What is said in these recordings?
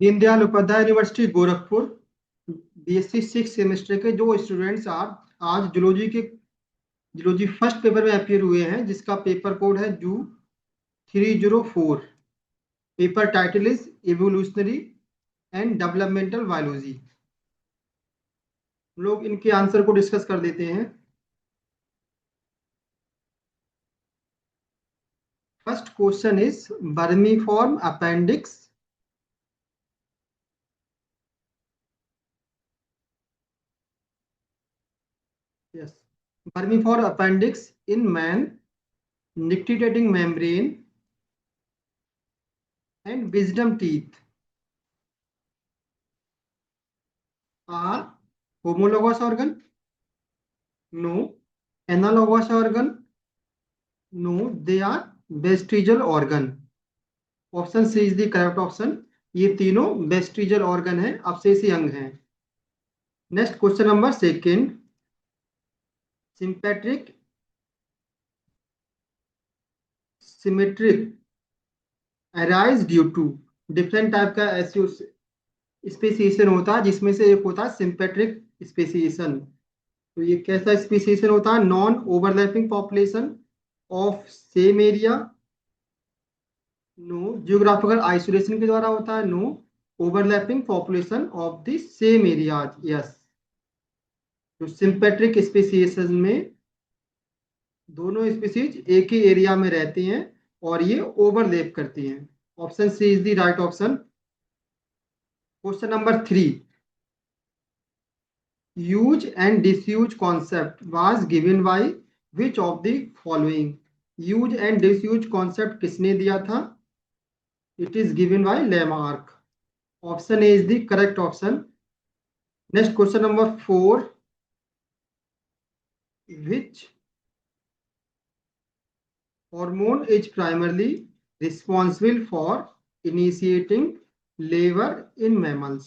Deendayal Upadhyay university Gorakhpur, BSc 6 semester के जो students आज जूलॉजी फर्स्ट पेपर में अपियर हुए हैं, जिसका पेपर कोड है zoo 304। Paper title is evolutionary and developmental biology. लोग इनके आंसर को डिस्कस कर देते हैं। First question is vermiform appendix. Yes. Vermiform appendix in man, nictitating membrane, and wisdom teeth are homologous organ? No. Analogous organ? No. They are vestigial organ. Option C is the correct option. ये तीनों vestigial organ है, अवशेषी अंग हैं। Next question number second, sympatric symmetric arise due to different type का speciation होता है, जिसमें से एक होता है सिंपैट्रिक स्पेसिएशन। तो ये कैसा स्पेसिएशन होता है? Non overlapping population of same area. No. Geographical isolation के द्वारा होता है। No. Overlapping population of the same area. Yes. तो सिंपैट्रिक स्पेसिएशन में दोनों स्पीसीज एक ही एरिया में रहती हैं और ये ओवरलैप करती हैं। Option C is the right option. Question number 3, use and disuse concept was given by which of the following. Use and disuse concept किसने दिया था? It is given by Lamarck. Option A is the correct option. Next question number 4, which hormone is primarily responsible for initiating labor in mammals?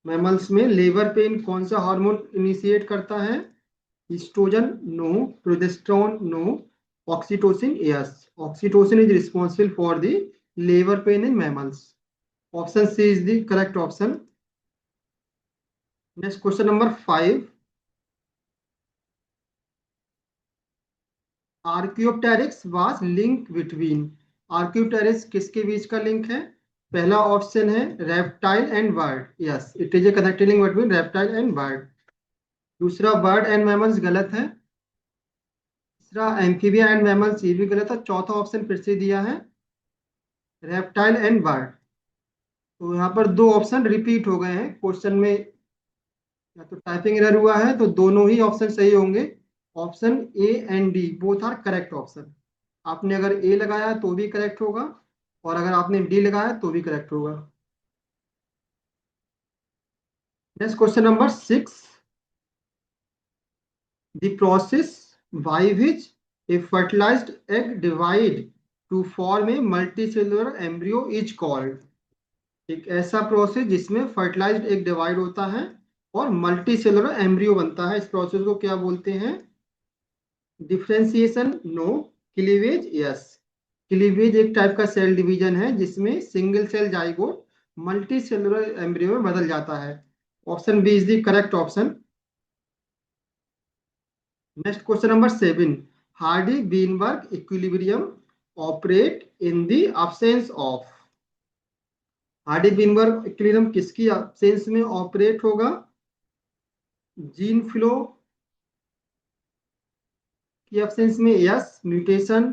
Mammals में labour pain कौन सा hormone initiate करता है? Oestrogen? No. Progesterone? No. Oxytocin? Yes. Oxytocin is responsible for the labour pain in mammals. Option C is the correct option. Next question number 5, Archaeopteryx was link between. Archaeopteryx किसके बीच का link है? पहला option है reptile and bird. Yes, it is a connecting link between reptile and bird. दूसरा bird and mammals गलत है। तीसरा एम्फीबिया एंड मैमल्स, ये भी गलत है। चौथा ऑप्शन फिर से दिया है रेप्टाइल एंड बर्ड। तो यहाँ पर दो ऑप्शन रिपीट हो गए हैं क्वेश्चन में, या तो टाइपिंग एरर हुआ है, तो दोनों ही ऑप्शन सही होंगे। Option A and D both are correct option. आपने अगर ए लगाया तो भी करेक्ट होगा, और अगर आपने डी लगाया तो भी करेक्ट होगा। Next question number 6, the process by which a fertilised egg divide to form a multicellular embryo is called. एक ऐसा प्रोसेस जिसमें फर्टिलाइज्ड एग डिवाइड होता है और मल्टीसेलुलर एम्ब्रियो बनता है, इस प्रोसेस को क्या बोलते हैं? Differentiation? No. Cleavage? Yes. Cleavage एक टाइप का सेल डिवीजन है जिसमें single cell zygote multi cellular embryo में बदल जाता है। Option B is the correct option. Next question number 7, Hardy Weinberg equilibrium operate in the absence of. Hardy Weinberg equilibrium किसकी absence में ऑपरेट होगा? जीन फ्लो की absence में? Yes. Mutation,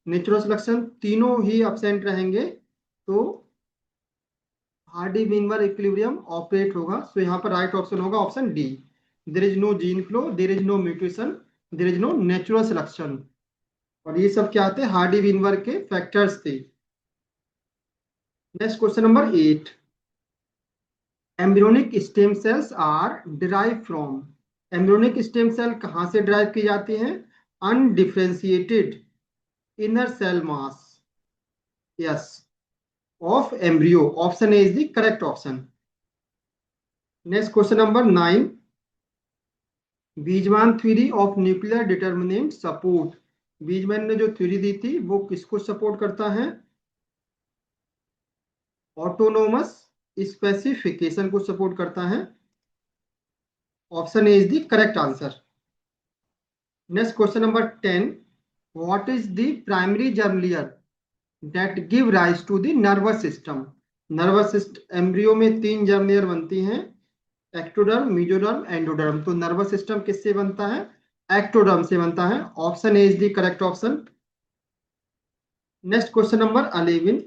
natural selection, तीनों ही absent रहेंगे तो हार्डी बीनबर्ग इक्विलिब्रियम ऑपरेट होगा। सो यहाँ पर राइट ऑप्शन होगा option D. There is no gene flow, there is no mutation, there is no natural selection. और ये सब क्या थे? हार्डी बीनबर्ग के फैक्टर्स थे। Next question number 8, embryonic stem cells are derive from. Embryonic stem cell कहाँ से डिराइव की जाती हैं? Undifferentiated inner cell mass, yes, of embryo. Option A is the correct option. Next question number 9, Weismann theory of nuclear determinant support. Weismann ने जो theory दी थी वो किसको सपोर्ट करता है? ऑटोनोमस स्पेसिफिकेशन को सपोर्ट करता है। Option A is the correct answer. Next question number 10, what is the primary germ layer that give rise to the nervous system. Nervous system embryo में 3 जर्म लेयर बनती हैं, ectoderm, mesoderm, endoderm. तो nervous system किससे बनता है? Ectoderm से बनता है। Option A is the correct option. Next question number 11,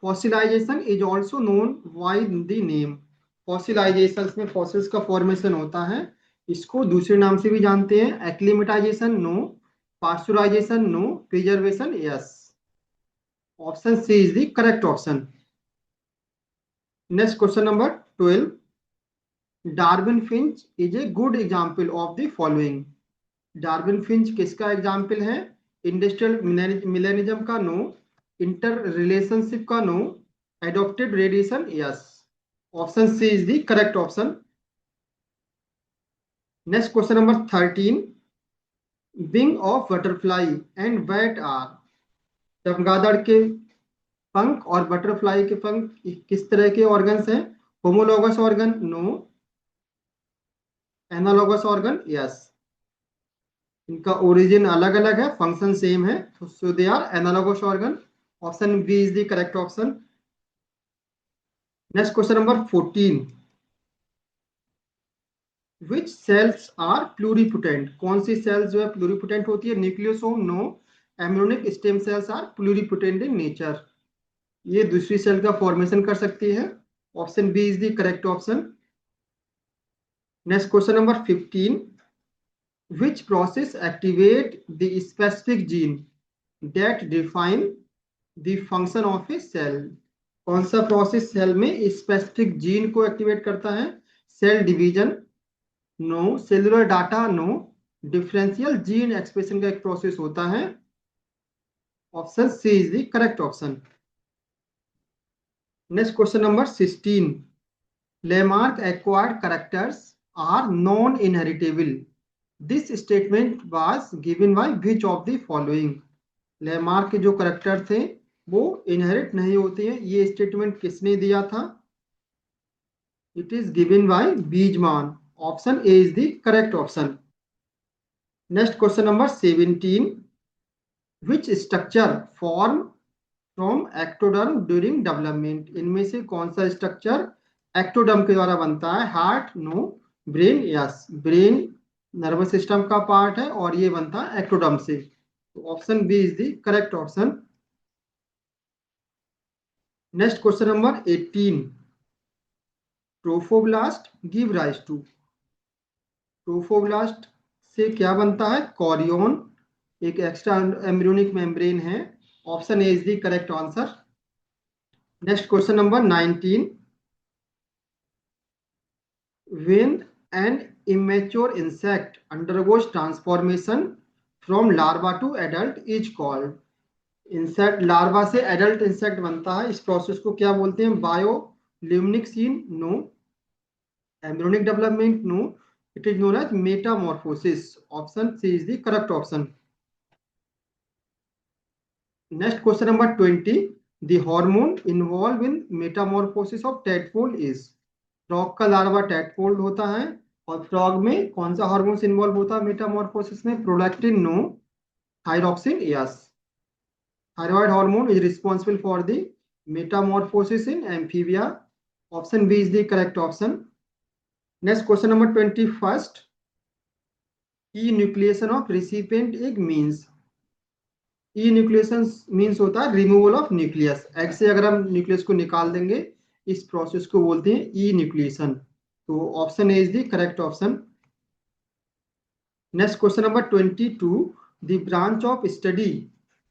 fossilisation is also known by the name. Fossilisation में फॉसिल्स का फॉर्मेशन होता है, इसको दूसरे नाम से भी जानते हैं। Acclimatization no, pasteurization no, preservation yes. Option C is the correct option. Next question number 12, Darwin finch is a good example of the following. Darwin finch किसका एग्जाम्पल है? इंडस्ट्रियल मिलेनिज्म का नो, इंटर रिलेशनशिप का no, adopted radiation yes. Option C is the correct option. Next question number 13, wing of butterfly and bat are. चमगादड़ के पंख और butterfly के पंख किस तरह के ऑर्गन्स हैं? Homologous organ no, analogous organ yes. इनका ओरिजिन अलग अलग है, फंक्शन सेम है, so they are analogous organ. Option B is the correct option. Next question number 14, which cells are pluripotent. कौन सी सेल्स जो है प्लूरिपोटेंट होती है? Nucleosome no, embryonic stem cells are pluripotent in nature. ये दूसरी सेल का फॉर्मेशन कर सकती है। Option B is the correct option. Next question number 15, which process activate the specific gene that define the function of a cell। कौन सा process cell में specific gene को एक्टिवेट करता है? Cell division no, cellular data no, differential gene expression का एक process होता है। Option C is the correct option. Next question number 16, Lamarck acquired characters are non inheritable. This statement was given by which of the following. Lamarck के जो character थे वो inherit नहीं होते हैं, ये स्टेटमेंट किसने दिया था? It is given by Weismann. Option A is the correct option. Next question number 17, which structure form from ectoderm during development. इनमें से कौन सा स्ट्रक्चर एक्टोडर्म के द्वारा बनता है? Heart no, brain yes. Brain nervous system का पार्ट है और ये बनता है एक्टोडर्म से। तो option B is the correct option. Next question number 18, trophoblast give rise to. Trophoblast से क्या बनता है? कॉरियन, एक एक्स्ट्रा एम्ब्रियोनिक मेम्ब्रेन है। Option A is the correct answer. Next question number 19, when an immature insect undergoes transformation from larva to adult is called। Insect larva से adult insect बनता है, इस प्रोसेस को क्या बोलते हैं? Bioluminescence no, embryonic development no, it is known as metamorphosis. Option C is the correct option. Next question number 20, the hormone involve in metamorphosis of tadpole is. Frog का larva tadpole होता है और frog में कौन सा hormone involve होता है metamorphosis में? Prolactin no, thyroxine yes. Thyroid hormone is responsible for the metamorphosis in amphibia. Option B is the correct option. Next question number 21, enucleation of recipient egg means. Enucleation means होता है removal of nucleus. Egg से अगर हम nucleus को निकाल देंगे, इस process को बोलते हैं ई न्यूक्लिएशन। तो option A is the correct option. Next question number 22, the branch of study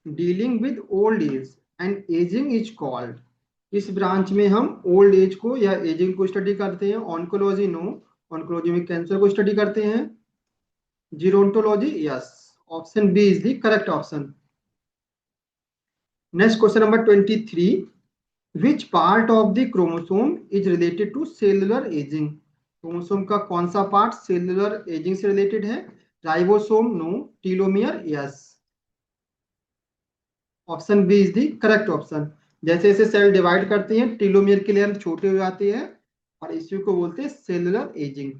dealing with old age and ageing is called. इस ब्रांच में हम ओल्ड एज को या एजिंग को स्टडी करते हैं। ऑन्कोलॉजी नो, ऑन्कोलॉजी में कैंसर को स्टडी करते हैं। Gerontology yes. Option B is the correct option. Next question number 23, which part of the chromosome is related to cellular ageing. Chromosome का कौन सा पार्ट सेलुलर एजिंग से रिलेटेड है? Ribosome no, telomere yes. Option B is the correct option. जैसे जैसे cell divide करती हैं telomere की लेंथ छोटी हो जाती है और इसी को बोलते हैं cellular ageing.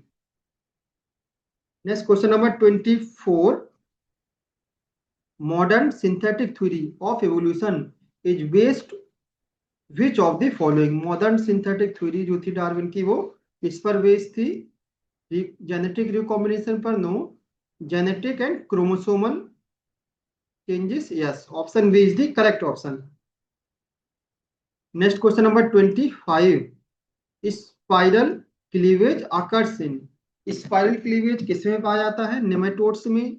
Next question number 24, modern synthetic theory of evolution is based which of the following. Modern synthetic theory जो थी डार्विन की, वो इस पर बेस्ड थी, जेनेटिक रिकॉम्बिनेशन पर no, genetic and chromosomal changes yes. Option B is the correct option. Next question number 25, spiral cleavage occurs in. Spiral cleavage किसमें पाया जाता है? नेमेटोड्स में।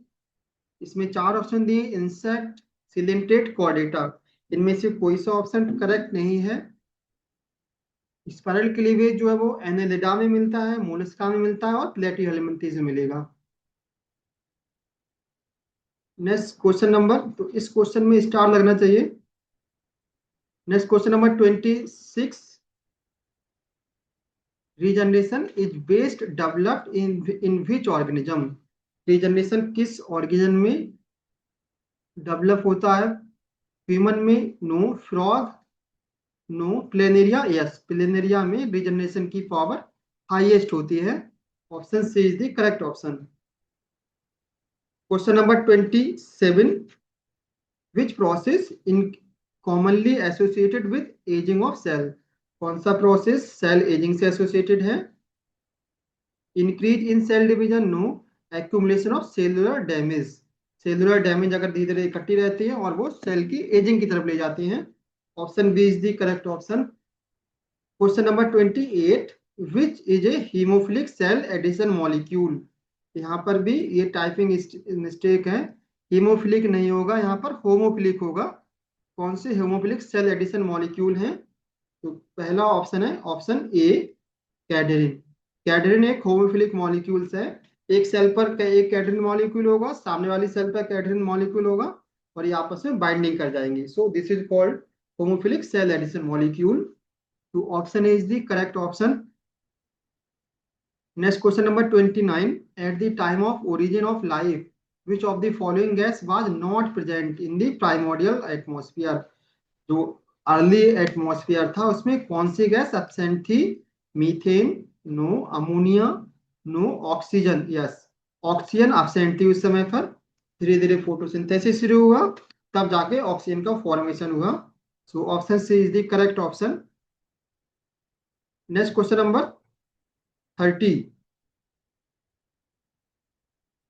इसमें चार ऑप्शन दिए, इंसेक्ट, सिलेंटेड, कॉर्डेटा। इनमें से कोई सा ऑप्शन करेक्ट नहीं है। स्पाइरल क्लीवेज जो है वो एनेलिडा में मिलता है, मोलस्का में मिलता है और प्लेटिहेल्मिंथेस में मिलेगा। नेक्स्ट क्वेश्चन नंबर, तो इस क्वेश्चन में स्टार लगना चाहिए। Next question number 26, regeneration is based developed in which organism. Regeneration किस ऑर्गेनिज्म में डेवलप होता है? ह्यूमन में no, frog no, planaria yes. Planaria में रीजनरेशन की पावर हाईएस्ट होती है। Option C is the correct option. Question number 27, which process in commonly associated with ageing of cell. कौन सा प्रोसेस सेल एजिंग से एसोसिएटेड है? Increase in cell division no, accumulation of cellular damage. Cellular damage अगर धीरे धीरे इकट्ठी रहती है और वो सेल की एजिंग की तरफ ले जाती हैं। Option B is the correct option. Question number 28, which is a haemophilic cell addition molecule. यहाँ पर भी ये टाइपिंग मिस्टेक है, हीमोफिलिक नहीं होगा, यहाँ पर होमोफिलिक होगा। कौन से हेमोफिलिक सेल एडिशन मॉलिक्यूल हैं? तो पहला ऑप्शन है ऑप्शन ए, कैडरिन। कैडरिन एक होमोफिलिक मॉलिक्यूल्स है। एक सेल पर एक कैडरिन मॉलिक्यूल होगा, सामने वाली सेल पर कैडरिन मॉलिक्यूल होगा और ये आपस में बाइंडिंग कर जाएंगे। So this is called homophilic cell addition molecule. तो option A is the correct option. Next question number 29, at the time of origin of life which of the following gas was not present in the primordial atmosphere. जो early atmosphere था उसमें कौन सी गैस absent थी? Methane no, ammonia no, oxygen yes. Oxygen absent थी उस समय पर। धीरे धीरे फोटोसिंथेसिस शुरू हुआ, तब जाके ऑक्सीजन का फॉर्मेशन हुआ। So option C is the correct option. Next question number 30,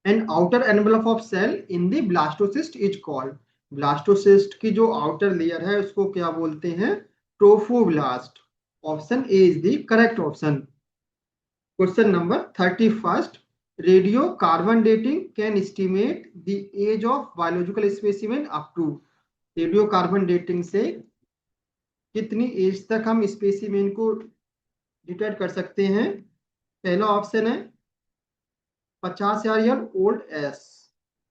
an outer envelope of cell in the blastocyst is called. Blastocyst की जो आउटर लेयर है उसको क्या बोलते हैं? Trophoblast. Option A is the correct option. Question number 31, radio carbon dating can estimate the age of biological specimen up to. Radio carbon dating से कितनी as तक हम स्पेसिमेन को डिटेक्ट कर सकते हैं? पहला ऑप्शन है 50,000 year old S.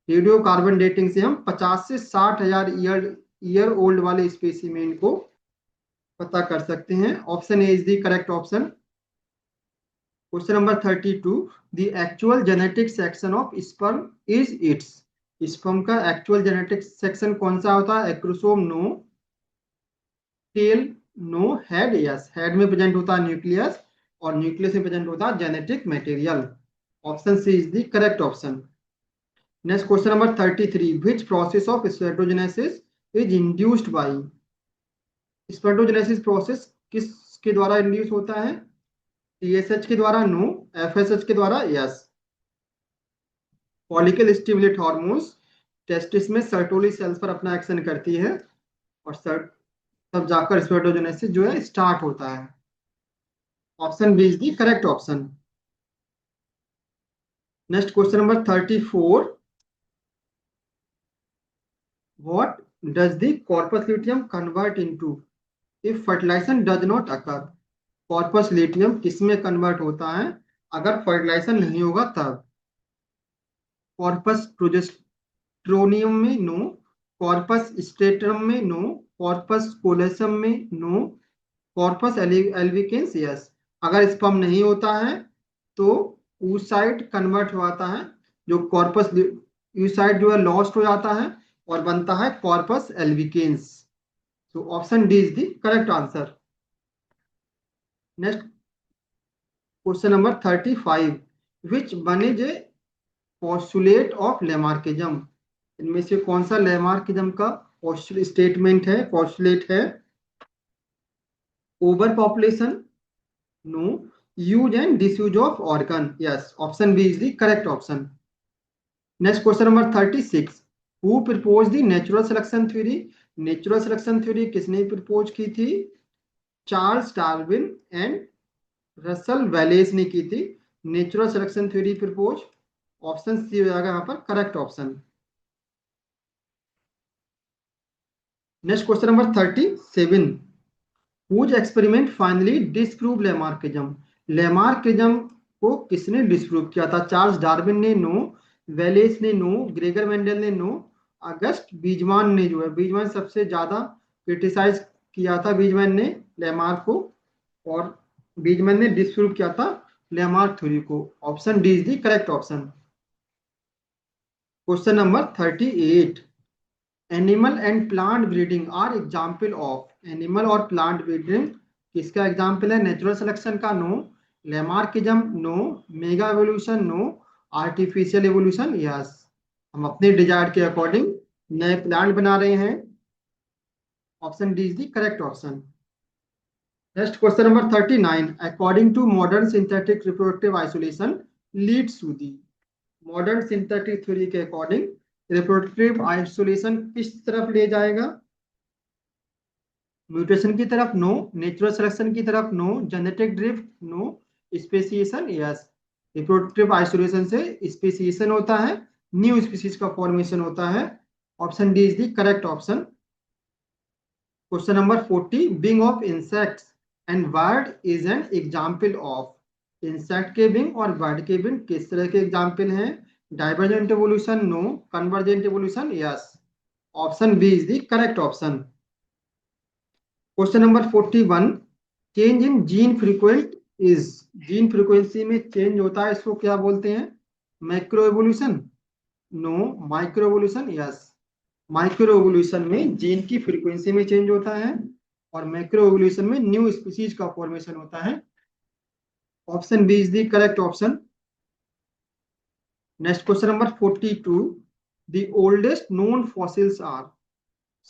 Radio carbon dating से हम 50 से 60,000 ईयर ओल्ड वाले स्पेसिमेन को पता कर सकते हैं। Option A is the correct option. Question number 32, the actual genetic section of sperm is its. Sperm का एक्चुअल जेनेटिक सेक्शन कौन सा होता है? Acrosome no, tail no, head yes. Head में प्रेजेंट होता है न्यूक्लियस और न्यूक्लियस में प्रेजेंट होता है genetic material. Option C is the correct option. Next question number 33, which process of spermatogenesis is induced by. Spermatogenesis process किसके द्वारा induce होता है? टीएसएच के द्वारा नो, एफएसएच के द्वारा yes. Follicle stimulate hormones testis में सर्टोली सेल्स पर अपना एक्शन करती है और तब जाकर स्पेर्टोजेनेसिस जो है स्टार्ट होता है। Option B is the correct option. Next question number 34, what does the corpus luteum convert into if fertilization does not occur. Corpus luteum किसमें कन्वर्ट होता है अगर फर्टिलाइजेशन नहीं होगा तब? कॉर्पस प्रोजेस्टेरोनियम में नो, कॉर्पस स्ट्रेटम में नो, कॉर्पस कोलेसम में नो, कॉर्पस एल्विकेंस यस। अगर स्पर्म नहीं होता है तो oocyte कन्वर्ट होता है, जो कॉर्पस oocyte जो है लॉस्ट हो जाता है और बनता है corpus एल्विकेंस। So option D is the correct answer. Next question number 35. Which one is a postulate of Lamarckism? इनमें से कौन सा Lamarckism का स्टेटमेंट है, पोस्टुलेट है? Over population, no. Use and disuse of organ, yes. Option B is the correct option. Next question number 36. Who propose the natural selection theory? Natural selection theory किसने propose की थी? Charles Darwin and Russell Wallace ने की थी natural selection theory propose. Option C हो जाएगा यहाँ पर correct option. Next question number 37. Whose experiment finally disprove Lamarckism? Lamarckism को किसने डिस्प्रूव किया था? चार्ल्स डार्विन ने नो, वेलेस ने नो, ग्रेगर मेंडल ने नो, अगस्ट बीजमान ने, जो है बीजमान सबसे ज्यादा क्रिटिसाइज किया था बीजमैन ने लेमार्क को, और बीजमैन ने डिस्प्रूव किया था लेमार्क थ्योरी को. Option D is the correct option. Question number 38. Animal and plant breeding are example of? Animal और प्लांट ब्रीडिंग किसका एग्जाम्पल है? नेचुरल सिलेक्शन का no, Lamarckism no, mega evolution no, artificial evolution yes. हम अपने Dzire के according नए plant बना रहे हैं. Option D is the correct option. Next question number 39. According to modern synthetic reproductive isolation leads to the? Modern synthetic theory के according reproductive isolation किस तरफ ले जाएगा? म्यूटेशन की तरफ नो, नेचुरल सिलेक्शन की तरफ no, genetic drift no, speciation yes. Reproductive isolation से स्पेसिएशन होता है, न्यू स्पीसीज का फॉर्मेशन होता है. Option D is the correct option. Question number 40. Wing of insects and bird is an example of? Insect के wing और bird के wing किस तरह के एग्जाम्पल हैं? Divergent evolution no, convergent evolution yes. Option B is the correct option. Question number 41. Change in gene frequent is? Gene frequency में change होता है, इसको क्या बोलते हैं? Macro evolution no, micro evolution yes. Micro evolution में gene की frequency में चेंज होता है, और मैक्रो एवोल्यूशन में न्यू स्पीसीज का फॉर्मेशन होता है. Option B is the correct option. Next question number 42. The oldest known fossils are?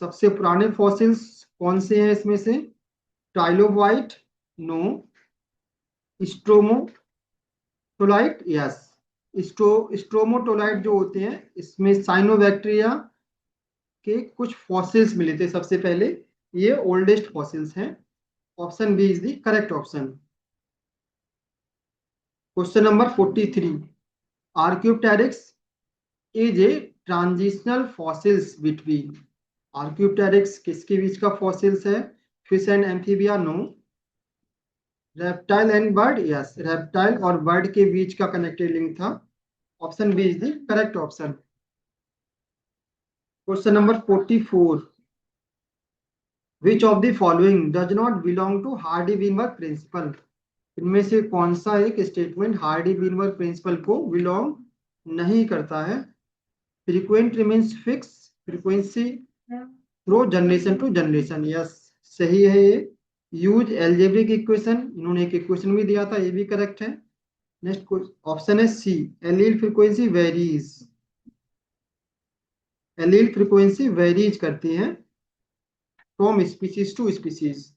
सबसे पुराने फॉसिल्स कौन से हैं इसमें से? Trilobite no, stromatolite yes. Stromatolite जो होते हैं, इसमें साइनोबैक्टीरिया के कुछ फॉसिल्स मिले थे सबसे पहले, ये ओल्डेस्ट फॉसिल्स हैं. Option B is the correct option. Question number 43. Archaeopteryx is a transitional fossils between? Archaeopteryx किसके बीच का फॉसिल्स है? Fish and amphibia no, reptile and bird yes. Reptile और बर्ड के बीच का कनेक्टेड लिंक था. Option B is the correct option. Question number 44. Which of the following does not belong to Hardy Weinberg principle? इनमें से कौन सा एक स्टेटमेंट हार्डी-वीनबर्ग प्रिंसिपल को बिलोंग नहीं करता है? Frequent remains fix, frequency through generation to generation yes, सही है ये. यूज एल्जेब्रिक इक्वेशन, इन्होंने एक इक्वेशन भी दिया था, ये भी करेक्ट है. नेक्स्ट ऑप्शन है C. Allele frequency varies, allele frequency varies करती है from species to species.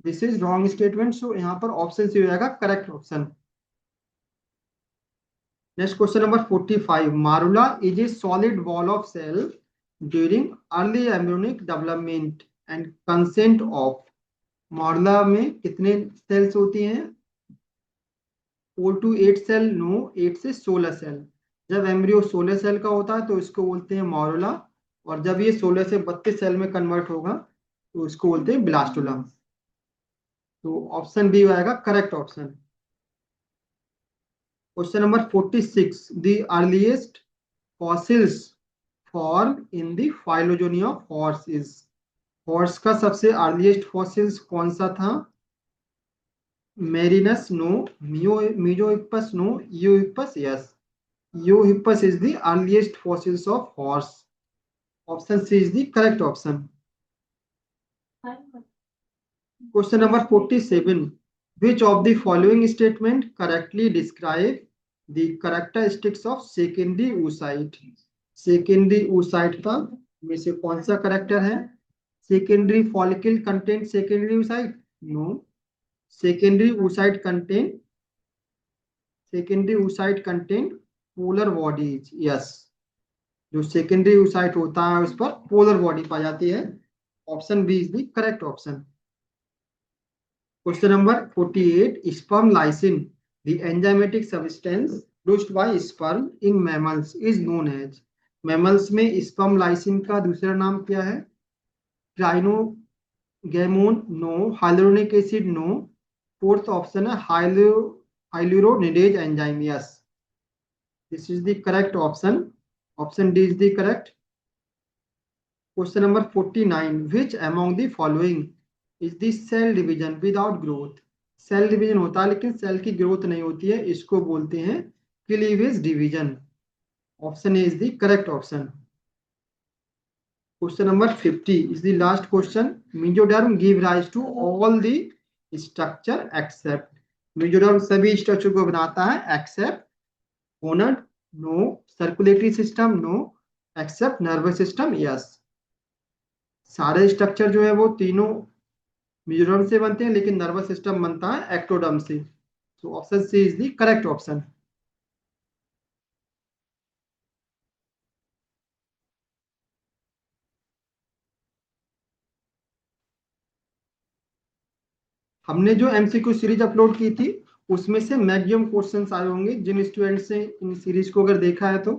This is wrong statement, so यहाँ पर ऑप्शन सी हो जाएगा correct option. Next question number 45. Morula is a solid wall of cell during early embryonic development and consent of? Morula में कितने sales होती हैं? 4 to 8 cell no, 8 से 16 cell. जब एम्ब्रियो 16 सेल का होता है तो इसको बोलते हैं मॉरुला, और जब ये 16 से 32 सेल में कन्वर्ट होगा तो इसको बोलते हैं ब्लास्टुला. तो ऑप्शन बी आएगा correct option. Question number 46. The earliest fossils form in the phylogeny of horse is? Horse का सबसे अर्लीस्ट फॉसिल्स कौन सा था? मेरिनस no, Mesohippus no, Eohippus yes. Eohippus is the earliest fossils of horse. Option C is the correct option. Question number 47. Which of the following statement correctly describe the characteristics of secondary oocyte? Secondary oocyte का में से कौन सा character है? Secondary follicle contain secondary oocyte? No. Secondary oocyte contain polar bodies. Yes. जो secondary oocyte होता है उस पर पोलर बॉडी पाई जाती है. Option B is the correct option. Question number 48. Sperm lysine, the enzymatic substance produced by sperm in mammals, is known as. Mammals में sperm lysine का दूसरा नाम क्या है? ट्राइनोगैमोन no. Hyaluronic acid no. Fourth option है hyaluronidase enzyme. Yes, this is the correct option. Option D is the correct. Question number 49. Which among the following is the cell division without growth? Cell division होता है लेकिन cell की growth नहीं होती है, इसको बोलते हैं cleavage division. Option A is the correct option. Question number 50 is the last question. Mesoderm give rise to all the structure except. Mesoderm सभी स्ट्रक्चर को बनाता है except gonad no, circulatory system no, except nervous system yes. सारे structure जो है वो तीनों mesoderm से बनते हैं लेकिन नर्वस सिस्टम बनता है एक्टोडर्म से. So option C is the correct option. हमने जो एमसीक्यू सीरीज अपलोड की थी उसमें से मैक्सिमम क्वेश्चंस आए होंगे. जिन स्टूडेंट्स ने इन सीरीज को अगर देखा है तो